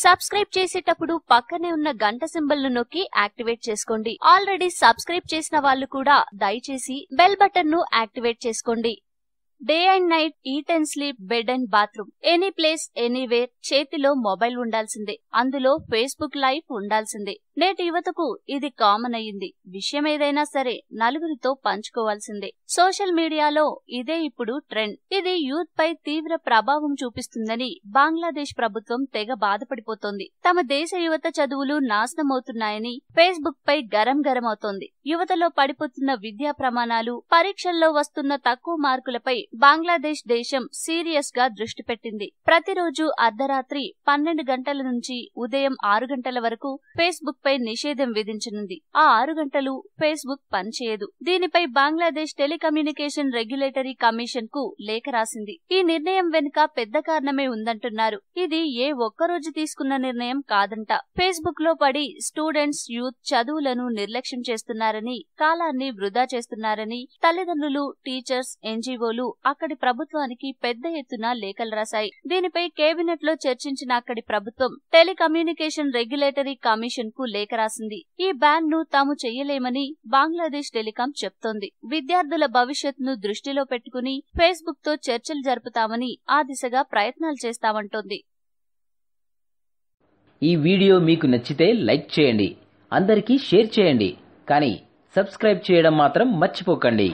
Subscribe చేసేటప్పుడు పక్కనే ఉన్న గంట సింబల్ ను నొక్కి యాక్టివేట్ చేసుకోండి. ఆల్రెడీ సబ్స్క్రైబ్ చేసిన వాళ్ళు కూడా దయచేసి బెల్ బటన్ ను యాక్టివేట్ చేసుకోండి. Day and night, eat and sleep, bed and bathroom, any place anywhere చేతిలో మొబైల్ ఉండాల్సిందే. అందులో ఫేస్బుక్ లైవ్ ఉండాల్సిందే. నేటి యువతకు ఇది కామన్ అయ్యింది. విషయం ఏదైనా సరే నలుగురితో పంచుకోవాల్సిందే. సోషల్ మీడియాలో ఇదే ఇప్పుడు ట్రెండ్. ఇది యూత్ పై తీవ్ర ప్రభావం చూపిస్తుందని బంగ్లాదేశ్ ప్రభుత్వం తెగ బాధపడిపోతోంది. తమ దేశ యువత చదువులు నాశనమవుతున్నాయని ఫేస్బుక్ పై గరం అవుతోంది. యువతలో పడిపోతున్న విద్యా ప్రమాణాలు, పరీక్షల్లో వస్తున్న తక్కువ మార్కులపై బంగ్లాదేశ్ దేశం సీరియస్ గా దృష్టి పెట్టింది. ప్రతిరోజు అర్ధరాత్రి 12 గంటల నుంచి ఉదయం 6 గంటల వరకు ఫేస్బుక్ పై నిషేధం విధించనుంది. ఆ 6 గంటలు ఫేస్బుక్ పనిచేయదు. దీనిపై బంగ్లాదేశ్ టెలికమ్యూనికేషన్ రెగ్యులేటరీ కమిషన్ కు లేఖ రాసింది. ఈ నిర్ణయం వెనుక పెద్ద కారణమే ఉందంటున్నారు. ఇది ఏ ఒక్కరోజు తీసుకున్న నిర్ణయం కాదంట. ఫేస్బుక్ లో పడి స్టూడెంట్స్, యూత్ చదువులను నిర్లక్ష్యం చేస్తున్నారని, కాలాన్ని వృధా చేస్తున్నారని తల్లిదండ్రులు, టీచర్స్, ఎన్జీఓలు అక్కడి ప్రభుత్వానికి పెద్ద ఎత్తున లేఖలు రాశాయి. దీనిపై కేబినెట్ లో చర్చించిన అక్కడి ప్రభుత్వం టెలికమ్యూనికేషన్ రెగ్యులేటరీ కమిషన్ కు లేఖ రాసింది. ఈ బ్యాన్ ను తాము చెయ్యలేమని బంగ్లాదేశ్ టెలికాం చెప్తోంది. విద్యార్థుల భవిష్యత్తును దృష్టిలో పెట్టుకుని ఫేస్బుక్ తో చర్చలు జరుపుతామని, ఆ దిశగా ప్రయత్నాలు చేస్తామంటోంది. ఈ వీడియో మీకు నచ్చితే లైక్ చేయండి, అందరికీ షేర్ చేయండి, కానీ సబ్స్క్రైబ్ చేయడం మాత్రం మర్చిపోకండి.